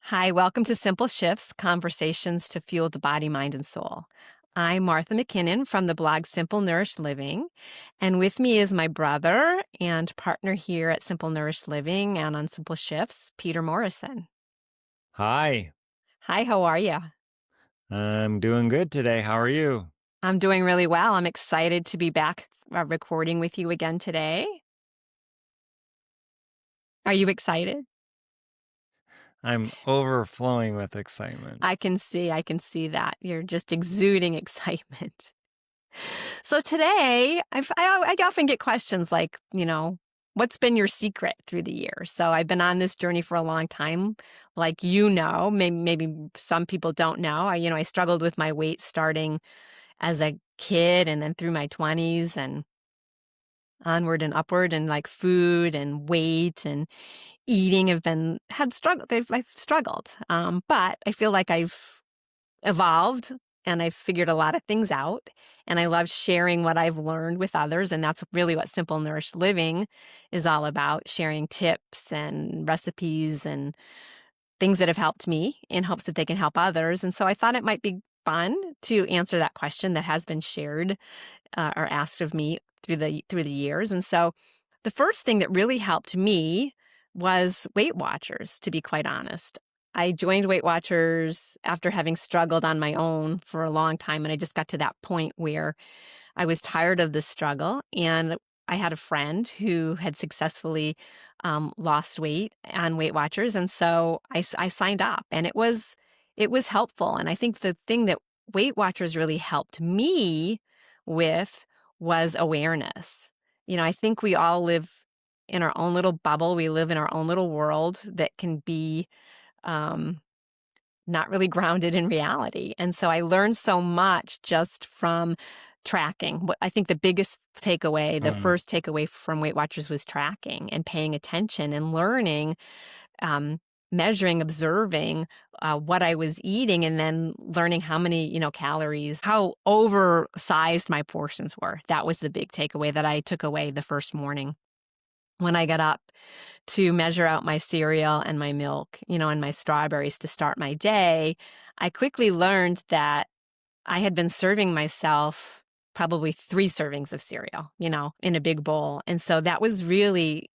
Hi, welcome to Simple Shifts Conversations to Fuel the Body, Mind, and Soul. I'm Martha McKinnon from the blog Simple Nourished Living, and with me is my brother and partner here at Simple Nourished Living and on Simple Shifts, Peter Morrison. Hi, Hi, how are you? I'm doing good today. How are you? I'm doing really well. I'm excited to be back recording with you again today. Are you excited? I'm overflowing with excitement. I can see that. You're just exuding excitement. So today, I often get questions like, what's been your secret through the years? So I've been on this journey for a long time. Like, maybe some people don't know. I struggled with my weight starting as a kid and then through my 20s and onward and upward, and like food and weight and eating I've struggled. But I feel like I've evolved and I've figured a lot of things out. And I love sharing what I've learned with others. And that's really what Simple Nourished Living is all about, sharing tips and recipes and things that have helped me in hopes that they can help others. And so I thought it might be fun to answer that question that has been shared or asked of me through the years. And so the first thing that really helped me was Weight Watchers, to be quite honest. I joined Weight Watchers after having struggled on my own for a long time, and I just got to that point where I was tired of the struggle, and I had a friend who had successfully lost weight on Weight Watchers, and so I signed up, and it was helpful. And I think the thing that Weight Watchers really helped me with was awareness. I think we all live in our own little bubble. We live in our own little world that can be um, not really grounded in reality. And so I learned so much just from tracking. What I think the biggest takeaway, the Mm. first takeaway from Weight Watchers was tracking and paying attention and learning, um, measuring, observing what I was eating, and then learning how many, calories, how oversized my portions were. That was the big takeaway that I took away the first morning when I got up to measure out my cereal and my milk, and my strawberries to start my day. I quickly learned that I had been serving myself probably 3 servings of cereal, in a big bowl. And so that was really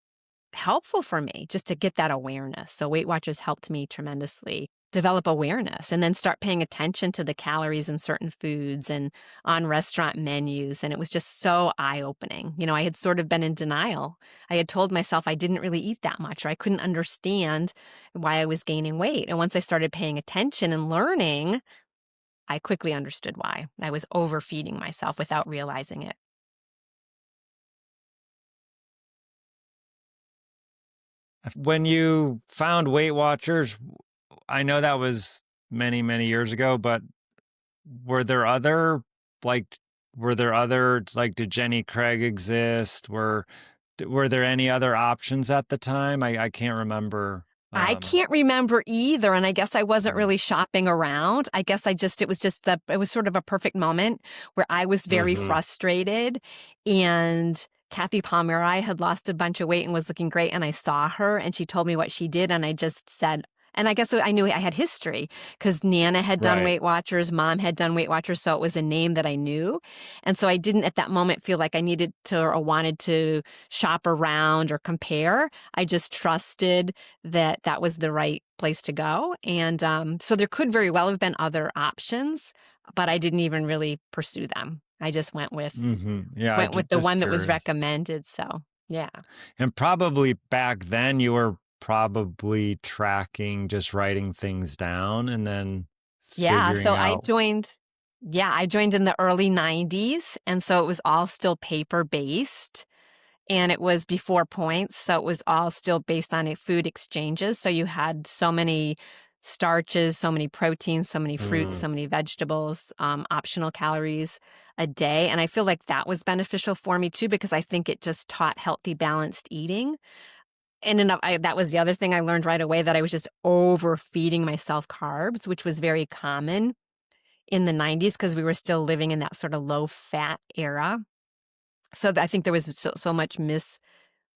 helpful for me just to get that awareness. So Weight Watchers helped me tremendously develop awareness and then start paying attention to the calories in certain foods and on restaurant menus. And it was just so eye-opening. I had sort of been in denial. I had told myself I didn't really eat that much, or I couldn't understand why I was gaining weight. And once I started paying attention and learning, I quickly understood why. I was overfeeding myself without realizing it. When you found Weight Watchers, I know that was many, many years ago, but were there other like did Jenny Craig exist? Were there any other options at the time? I can't remember. I can't remember either, and I guess I wasn't Uh, really shopping around. I guess it was sort of a perfect moment where I was very mhm. frustrated, and Kathy Palmeri had lost a bunch of weight and was looking great, and I saw her, and she told me what she did, and I just said, and I guess I knew I had history because Nana had done Right. Weight Watchers, Mom had done Weight Watchers, so it was a name that I knew. And so I didn't at that moment feel like I needed to or wanted to shop around or compare. I just trusted that that was the right place to go. And so there could very well have been other options, but I didn't even really pursue them. I just went with Yeah, went with the just one that was curious. recommended. So yeah. And probably back then you were probably tracking, just writing things down and then Yeah. figuring So out. I joined in the early 90s. And so it was all still paper based. And it was before points, so it was all still based on food exchanges. So you had so many starches, so many proteins, so many fruits, Mm, so many vegetables, optional calories a day. And I feel like that was beneficial for me too, because I think it just taught healthy, balanced eating. That was the other thing I learned right away, that I was just overfeeding myself carbs, which was very common in the 90s because we were still living in that sort of low fat era. So I think there was so much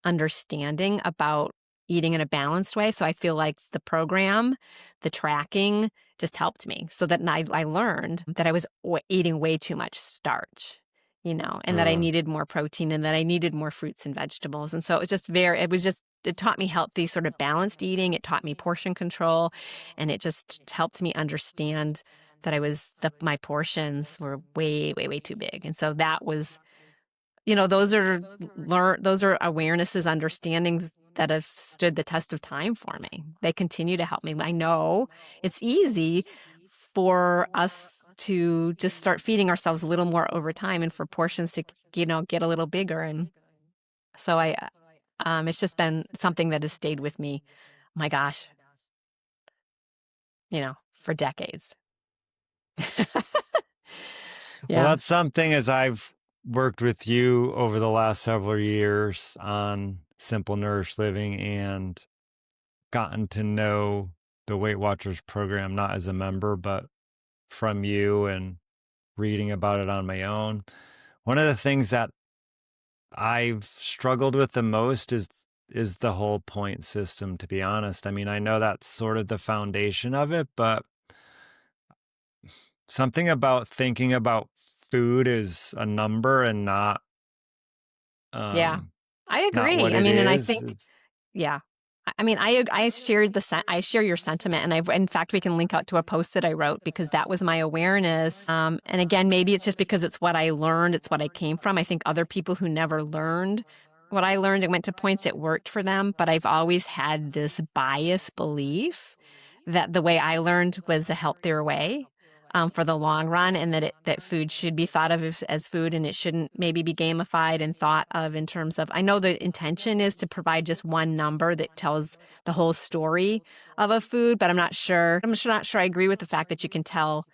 misunderstanding about eating in a balanced way. So I feel like the program, the tracking just helped me. So that I learned that I was eating way too much starch, and that I Ugh. needed more protein and that I needed more fruits and vegetables. And so it taught me healthy, sort of balanced eating. It taught me portion control, and it just helped me understand that my portions were way, way, way too big. And so that was, those are awarenesses, understandings that have stood the test of time for me. They continue to help me. I know it's easy for us to just start feeding ourselves a little more over time and for portions to, get a little bigger. And so it's just been something that has stayed with me, my gosh, for decades. Well, Yeah. that's something as I've worked with you over the last several years on simple nourish living and gotten to know the Weight Watchers program, not as a member, but from you and reading about it on my own. One of the things that I've struggled with the most is the whole point system, to be honest. I mean, I know that's sort of the foundation of it, but something about thinking about food as a number and Yeah. um I not what agree. I it mean, and I is. think, yeah. I mean, I share your sentiment, and in fact, we can link out to a post that I wrote because that was my awareness. And again, maybe it's just because it's what I learned, it's what I came from. I think other people who never learned what I learned and went to points, it worked for them. But I've always had this bias belief that the way I learned was a healthier way. For the long run, and that food should be thought of as food, and it shouldn't maybe be gamified and thought of in terms of. I know the intention is to provide just one number that tells the whole story of a food, but I'm not sure. Not sure I agree with the fact that you can tell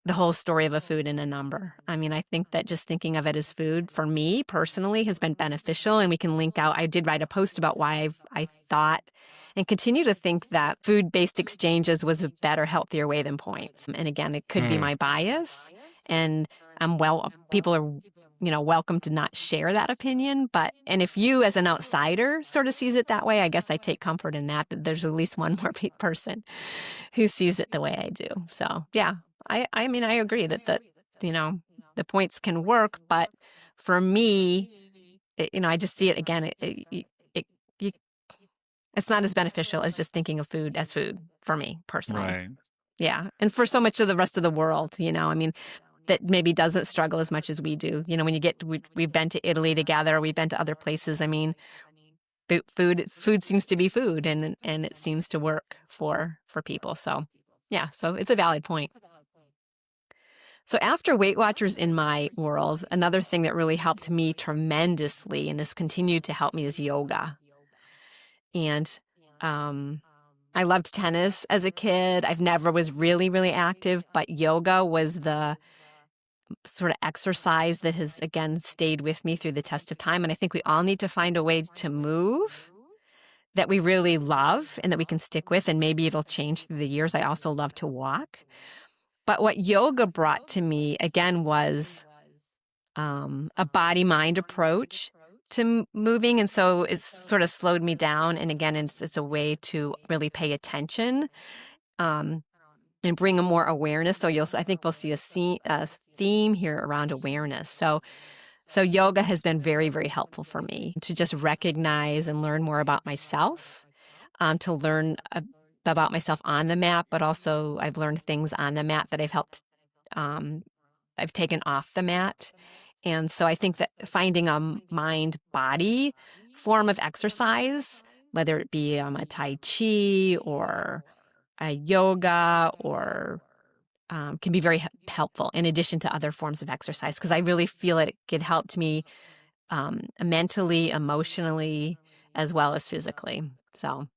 the whole story of a food in a number. I mean, I think that just thinking of it as food for me personally has been beneficial. And we can link out. I did write a post about why I thought and continue to think that food based exchanges was a better, healthier way than points. And again, it could be Hmm. my bias. And people are, welcome to not share that opinion. And if you as an outsider sort of sees it that way, I guess I take comfort in that there's at least one more person who sees it the way I do. So yeah, I mean, I agree that, you know, the points can work, but for me, I just see it again. It, you, it's not as beneficial as just thinking of food as food for me personally. Right. Yeah. And for so much of the rest of the world, I mean, that maybe doesn't struggle as much as we do. When we've been to Italy together, we've been to other places. I mean, food seems to be food, and it seems to work for people. So yeah, so it's a valid point. So after Weight Watchers in my world, another thing that really helped me tremendously and has continued to help me is yoga. And I loved tennis as a kid. I've never was really, really active, but yoga was the sort of exercise that has again stayed with me through the test of time. And I think we all need to find a way to move that we really love and that we can stick with, and maybe it'll change through the years. I also love to walk. But what yoga brought to me again was a body mind approach to moving. And so it's sort of slowed me down. And again, it's a way to really pay attention um, and bring a more awareness. So I think we'll see a theme here around awareness. So yoga has been very, very helpful for me to just recognize and learn more about myself, to learn about myself on the mat, but also I've learned things on the mat that um, I've taken off the mat. And so I think that finding a mind body form of exercise, whether it be a Tai Chi or a yoga or can be very helpful in addition to other forms of exercise, because I really feel it helped me mentally, emotionally, as well as physically. So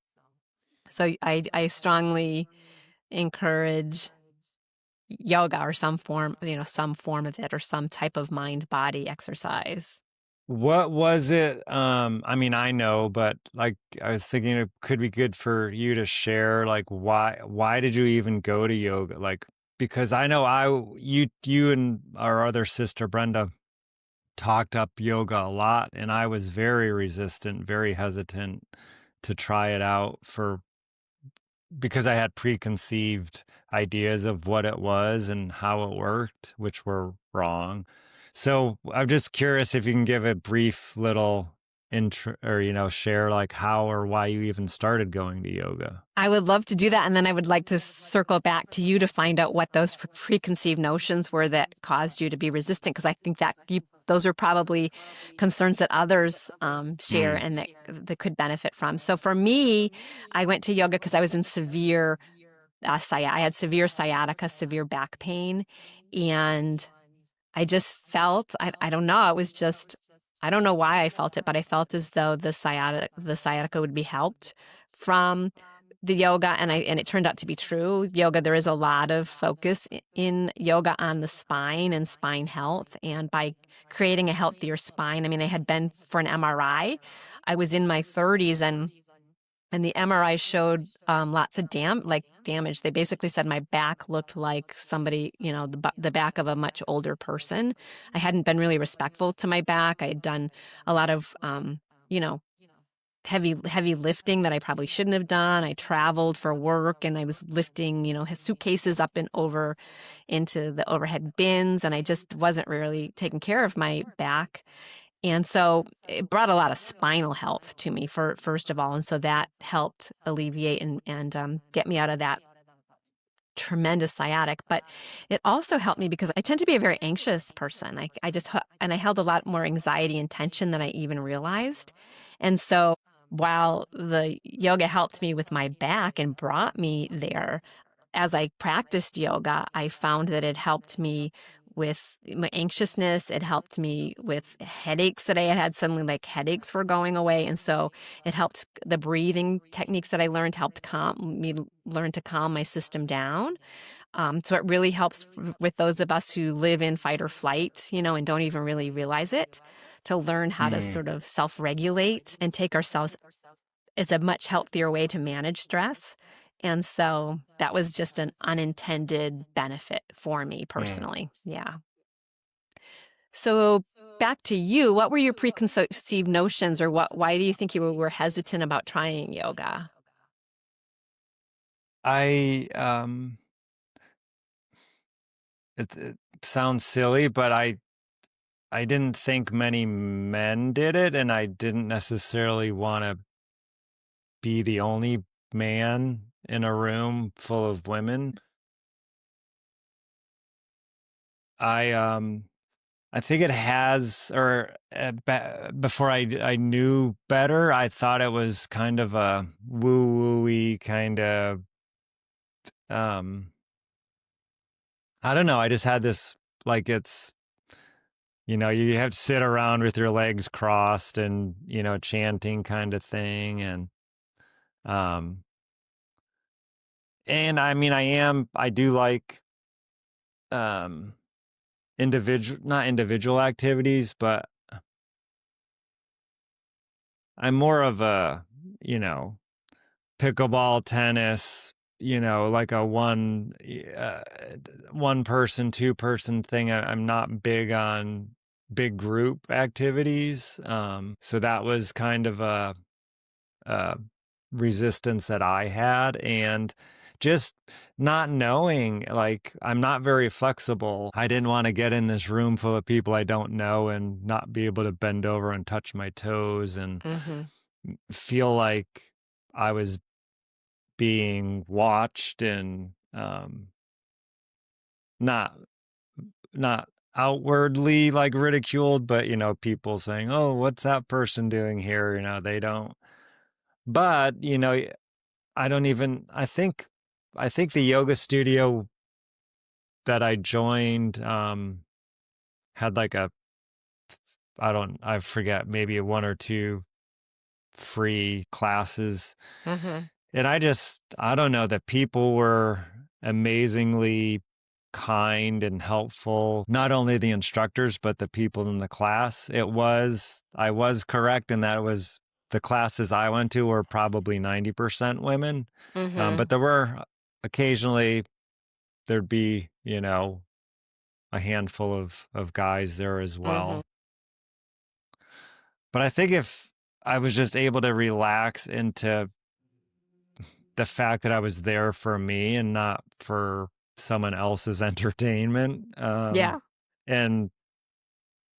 I strongly encourage yoga or some form of it or some type of mind body exercise. What was it? I mean, I know, but like I was thinking it could be good for you to share like why did you even go to yoga? Like because I know you and our other sister Brenda talked up yoga a lot and I was very resistant, very hesitant to try it out for because I had preconceived ideas of what it was and how it worked, which were wrong. So I'm just curious if you can give a brief little intro or, share like how or why you even started going to yoga. I would love to do that, and then I would like to circle back to you to find out what those preconceived notions were that caused you to be resistant, because I think that those are probably concerns that others share Mm. and that could benefit from. So for me, I went to yoga because I was in severe I had severe sciatica, severe back pain, and I just felt I don't know, it was just I don't know why I felt it, but I felt as though the sciatica would be helped from the yoga, and it turned out to be true. Yoga, there is a lot of focus in yoga on the spine and spine health, and by creating a healthier spine, I mean, I had been for an MRI. I was in my 30s, and the MRI showed lots of damage. They basically said my back looked like somebody, the back of a much older person. I hadn't been really respectful to my back. I had done a lot of, you know, heavy lifting that I probably shouldn't have done. I traveled for work and I was lifting, suitcases up and over into the overhead bins, and I just wasn't really taking care of my back. And so it brought a lot of spinal health to me for first of all, and so that helped alleviate and get me out of that tremendous sciatic. But it also helped me because I tend to be a very anxious person. And I held a lot more anxiety and tension than I even realized. And so while the yoga helped me with my back and brought me there, as I practiced yoga, I found that it helped me with my anxiousness. It helped me with headaches that I had had. Suddenly, like headaches were going away. And so it helped the breathing techniques that I learned helped learn to calm my system down. So it really helps with those of us who live in fight or flight, and don't even really realize it, to learn how to Mm. sort of self regulate and take ourselves. It's a much healthier way to manage stress. And so that was just an unintended benefit for me Mm. personally. Yeah. So back to you, what were your preconceived notions, or why do you think you were hesitant about trying yoga? I it sounds silly, but I didn't think many men did it, and I didn't necessarily want to be the only man in a room full of women. I I think it has, or before I knew better, I thought it was kind of a woo wooey kind of. Um, I don't know. I just had this like it's you have to sit around with your legs crossed and chanting kind of thing, um and I mean I do like um not individual activities, but I'm more of a, you know, pickleball, tennis, like a one person, two person thing. I'm not big on big group activities. So that was kind of a resistance that I had, and just not knowing, like, I'm not very flexible. I didn't want to get in this room full of people I don't know and not be able to bend over and touch my toes and Mm-hmm. feel like I was being watched and not not outwardly like ridiculed, but people saying, "Oh, what's that person doing here?" They don't. But I don't even. I think the yoga studio that I joined had like I forget, maybe one or two free classes. Mm-hmm. And I don't know, that people were amazingly kind and helpful, not only the instructors, but the people in the class. I was correct in that the classes I went to were probably 90% women. Mm-hmm. But there were occasionally, there'd be, a handful of guys there as Mm-hmm. well. But I think I was just able to relax into the fact that I was there for me and not for someone else's entertainment. Yeah. And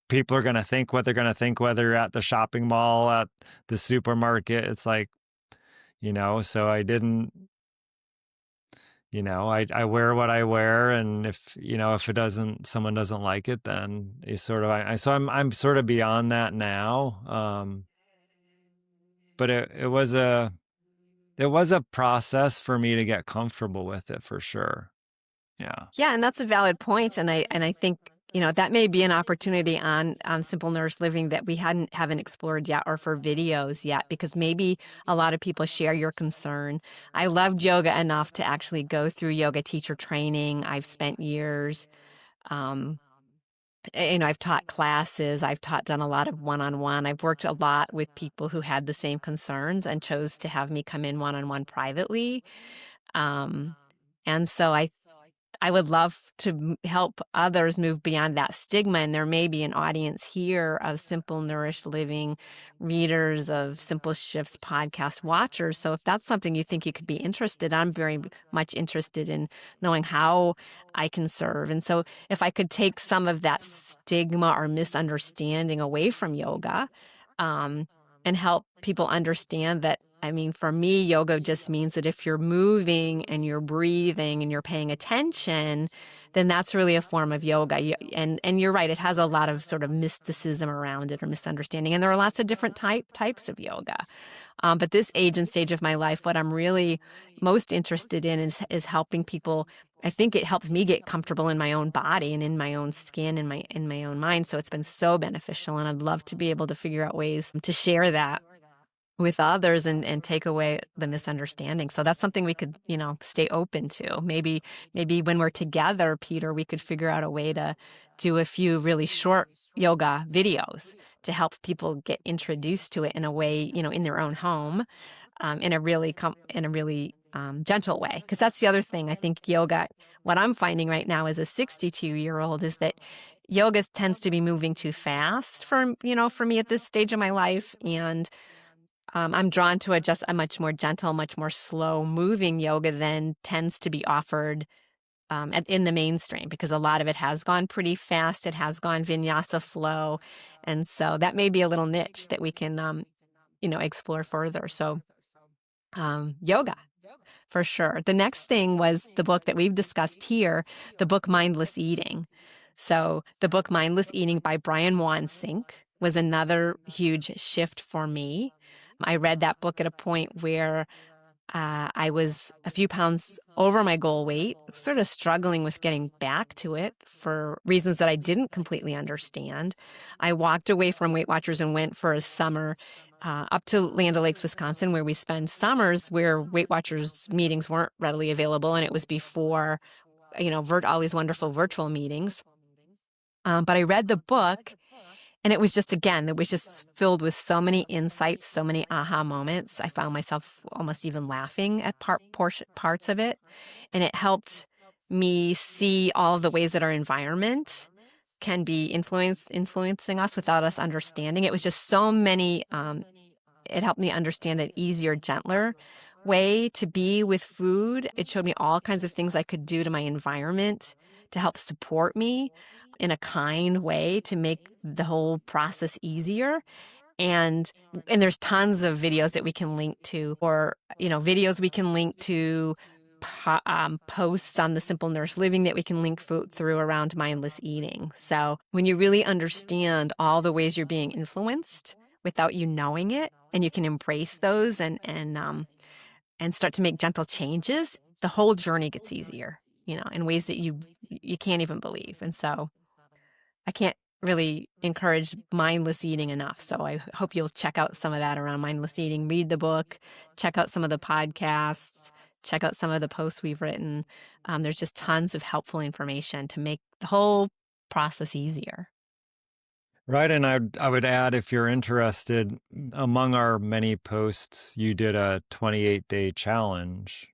people are going to think what they're going to think, whether you're at the shopping mall, at the supermarket. It's like, so I didn't, I wear what I wear. And if it doesn't, someone doesn't like it, then it's sort of, so I'm sort of beyond that now. But it was a process for me to get comfortable with it for sure. Yeah. Yeah, and that's a valid point, and I think, that may be an opportunity on, Simple Nurse Living that we haven't explored yet, or for videos yet, because maybe a lot of people share your concern. I loved yoga enough to actually go through yoga teacher training. I've spent years, um, I've taught classes, done a lot of one-on-one. I've worked a lot with people who had the same concerns and chose to have me come in one-on-one privately. Um, and so I would love to help others move beyond that stigma. And there may be an audience here of Simple Nourished Living readers, of Simple Shifts podcast watchers. So if that's something you think you could be interested, I'm very much interested in knowing how I can serve. And so if I could take some of that stigma or misunderstanding away from yoga, um, and help people understand that, I mean, for me, yoga just means that if you're moving and you're breathing and you're paying attention, then that's really a form of yoga. And you're right, it has a lot of sort of mysticism around it, or misunderstanding. And there are lots of different types of yoga. But this age and stage of my life, what I'm really most interested in is helping people. I think it helps me get comfortable in my own body and in my own skin, in my own mind. So it's been so beneficial, and I'd love to be able to figure out ways to share that with others, and take away the misunderstanding. So that's something we could, stay open to. Maybe when we're together, Peter, we could figure out a way to do a few really short yoga videos to help people get introduced to it in a way, in their own home, in a really gentle way. Because that's the other thing. I think yoga, what I'm finding right now as a 62-year-old, is that yoga tends to be moving too fast for me at this stage of my life. And I'm drawn to just a much more gentle, much more slow moving yoga than tends to be offered in the mainstream, because a lot of it has gone pretty fast. It has gone vinyasa flow. And so that may be a little niche that we can, explore further. So yoga, for sure. The next thing was the book that we've discussed here, the book Mindless Eating. So the book Mindless Eating by Brian Wansink was another huge shift for me. I read that book at a point where I was a few pounds over my goal weight, sort of struggling with getting back to it for reasons that I didn't completely understand. I walked away from Weight Watchers and went for a summer up to Land O'Lakes, Wisconsin, where we spend summers, where Weight Watchers meetings weren't readily available. And it was before, all these wonderful virtual meetings. But I read the book, and it was just, again, it was just filled with so many insights, so many aha moments. I found myself almost even laughing at parts of it. And it helped me see all the ways that our environment can be influencing us without us understanding. It was just so many, it helped me understand an easier, gentler way to be with food. It showed me all kinds of things I could do to my environment to help support me in a kind way, to make the whole process easier. And there's tons of videos that we can link to, or videos we can link to, posts on the Simple Nurse Living that we can link through around mindless eating. So when you really understand all the ways you're being influenced without you knowing it, and you can embrace those, and start to make gentle changes, the whole journey gets easier, in ways that you can't even believe. And so I can't really encourage mindless eating enough. So I hope you'll check out some of that around mindless eating. Read the book, check out some of the podcasts, check out some of the posts we've written. There's just tons of helpful information to make the whole process easier. Right. And I would add, if you're interested, among our many posts, you did a 28-day challenge.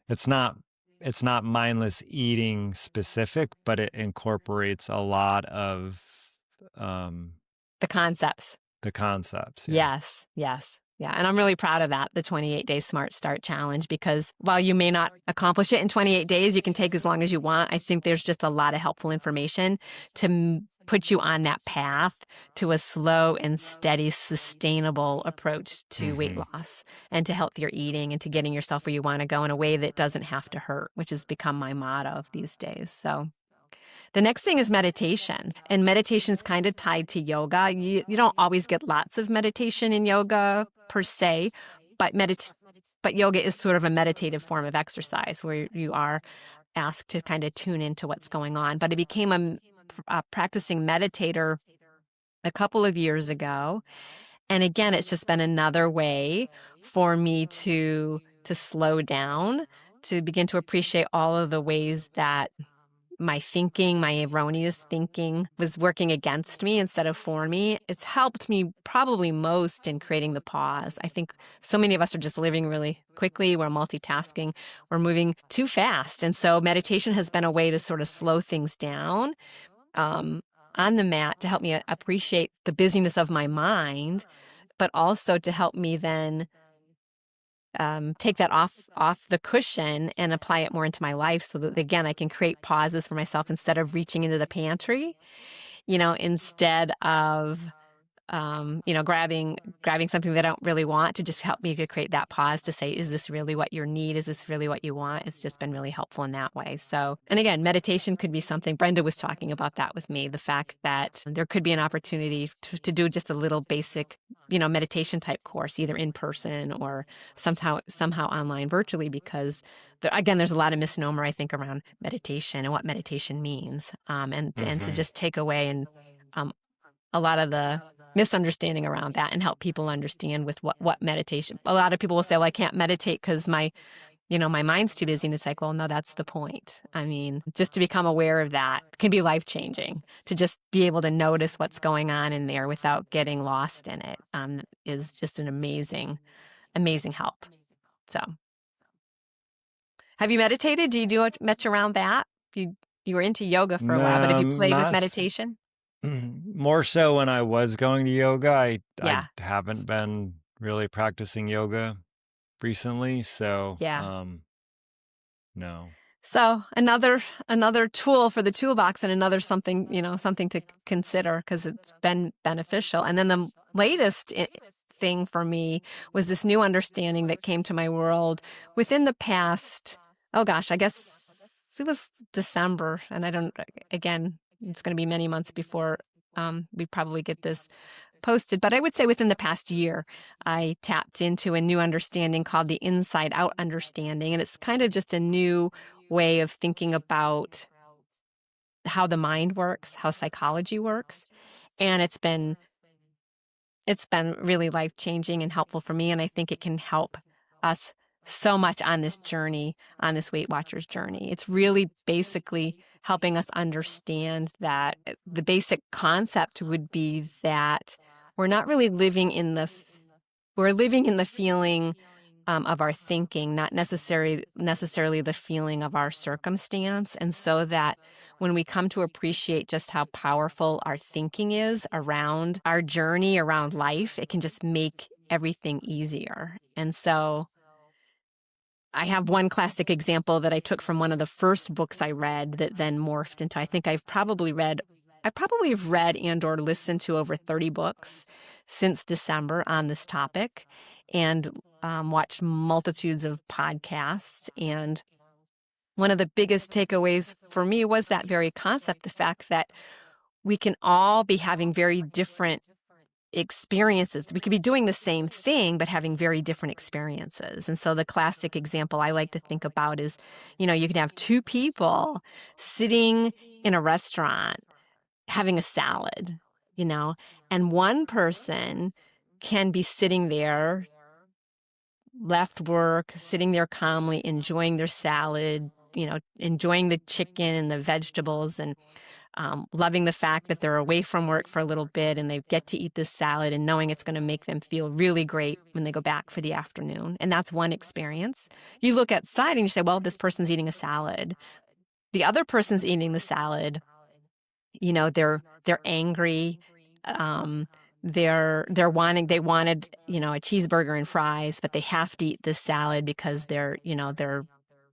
It's not it's not mindless eating specific, but it incorporates a lot of um The concepts. the concepts. Yeah. Yes, yes. Yeah, and I'm really proud of that, the 28-day Smart Start challenge, because while you may not accomplish it in 28 days, you can take as long as you want. I think there's just a lot of helpful information to put you on that path to a slow and steady, sustainable approach to weight Hmm. loss and to healthier eating and to getting yourself where you want to go in a way that doesn't have to hurt, which has become my motto these days. So the next thing is meditation, and meditation is kind of tied to yoga. You don't always get lots of meditation in yoga per se, but but yoga is sort of a meditative form of exercise where you are asked to kind of tune into what's going on. But I became a practicing meditator a couple of years ago, and again, it's just been another way for me to slow down, to begin to appreciate all of the ways that my thinking, my erroneous thinking was working against me instead of for me. It's helped me probably most in creating the pause. I think so many of us are just living really quickly. We're multitasking. We're moving too fast. And so meditation has been a way to sort of slow things down um, on the mat to help me appreciate the busyness of my mind, but also to help me then take that off the cushion and apply it more into my life so that, again, I can create pauses for myself instead of reaching into the pantry, instead of grabbing something that I don't really want, to just help me to create that pause to say, is this really what your need? Is this really what you want? It's just been really helpful in that way. So, and again, meditation could be something. Brenda was talking about that with me, the fact that there could be an opportunity to do just a little basic, meditation type course, either in person or somehow online virtually, because again, there's a lot of misnomer, I think, around meditation and what meditation means, and to Hmm. just take away and um, a lot of the misunderstanding around that and help people understand with what meditation. A lot of people will say, well, I can't meditate because my mind's too busy. And it's like, well, no, that's the point. I mean, just to become aware of that can be life changing. To just be able to notice what's going on in there without getting lost in it is just an amazing, amazing help. So, have you meditated? Do you do much around that? You were into yoga for a while, but have No, you played with not meditation? more so when I was going to yoga. I Yeah, haven't been really practicing yoga recently, so yeah. no. So another tool for the toolbox, and another something, something to consider because it's been beneficial. And then the latest thing for me was this new understanding that came to my world within the past, oh gosh, I guess it was December, and I don't, again, it's going to be many months before we probably get this posted, but I would say within the past year, I tapped into a new understanding called the inside out understanding. And it's kind of just a new way of thinking about how the mind works, how psychology works. And it's been really life changing and helpful for me. And I think it can help us so much on this journey, on this Weight Watchers journey. It's really basically helping us understand that the basic concept would be that we're not really living in we're living in the feeling of our thinking, not necessarily the feeling of our circumstance. And so that when we come to appreciate just how powerful our thinking is around our journey, around life, it can just make everything easier. And so I have one classic example that I took from one of the first books I read that then morphed into, I probably have read and or listened to over 30 books since December on this topic, and watched multitudes of podcasts. And one of the biggest takeaways for me was that very concept, the fact that we can all be having very different experiences. We could be doing the same thing, but having very different experiences. And so the classic example I like to think about is, you can have two people sitting in a restaurant having a salad, you know, and one person can be sitting there, left work, sitting there calmly, enjoying their salad, enjoying the chicken and the vegetables, and loving the fact that they're away from work for a little bit and they get to eat this salad and knowing it's going to make them feel really great when they go back for the afternoon. And that's one experience. You look outside and you say, well, this person's eating a salad. The other person's eating the salad. They're angry. Um, they wanted, a cheeseburger and fries, but they have to eat this salad because they're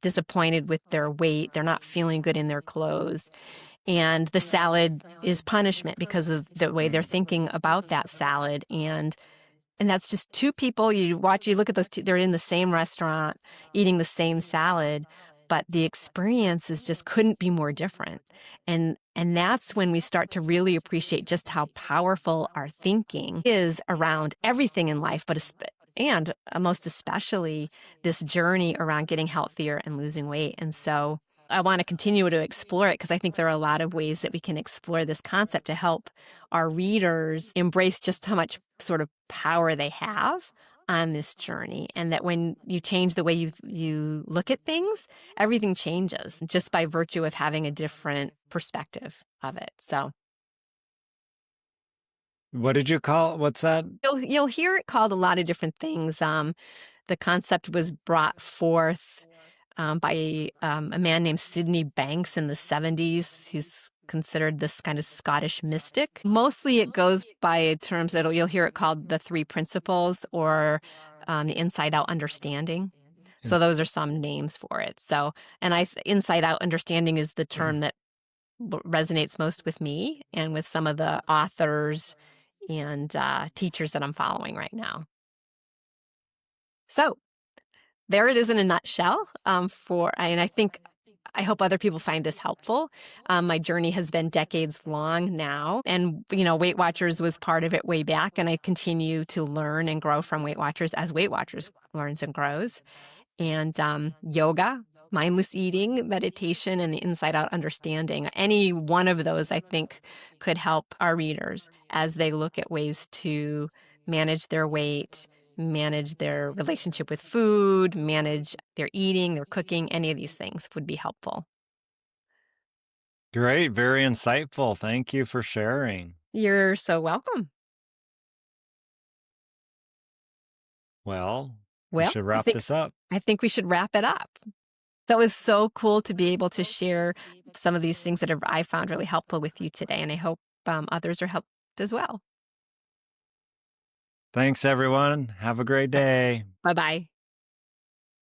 disappointed with their weight, they're not feeling good in their clothes, and the salad is punishment because of the way they're thinking about that salad, and that's just 2 people, you look at those 2, they're in the same restaurant, eating the same salad, but the experiences just couldn't be more different, and that's when we start to really appreciate just how powerful our thinking is around everything in life, but most especially this journey around getting healthier and losing weight, and so I wanna continue to explore it because I think there are a lot of ways that we can explore this concept to help our readers embrace just how much sort of power they have on this journey, and that when you change the way you look at things, everything changes just by virtue of having a different perspective of it. So What's that? you'll hear it called a lot of different things. The concept was brought forth by a man named Sydney Banks in the 70s. He's considered this kind of Scottish mystic. Mostly it goes by terms that you'll hear it called the three principles or the inside out understanding. So those are some names for it. So, and inside out understanding is the term that resonates most with me and with some of the authors and teachers that I'm following right now. So there it is in a nutshell. And I hope other people find this helpful. My journey has been decades long now, and Weight Watchers was part of it way back, and I continue to learn and grow from Weight Watchers as Weight Watchers learns and grows. And yoga, mindless eating, meditation, and the inside out understanding. Any one of those, I think, could help our readers as they look at ways to manage their weight, manage their relationship with food, manage their eating, their cooking. Any of these things would be helpful. Great, very insightful. Thank you for sharing. You're so welcome. Well, we Well, should wrap this up. I think we should wrap it up. So it was so cool to be able to share some of these things that I found really helpful with you today, and I hope others are helped as well. Thanks, everyone. Have a great day. Bye bye.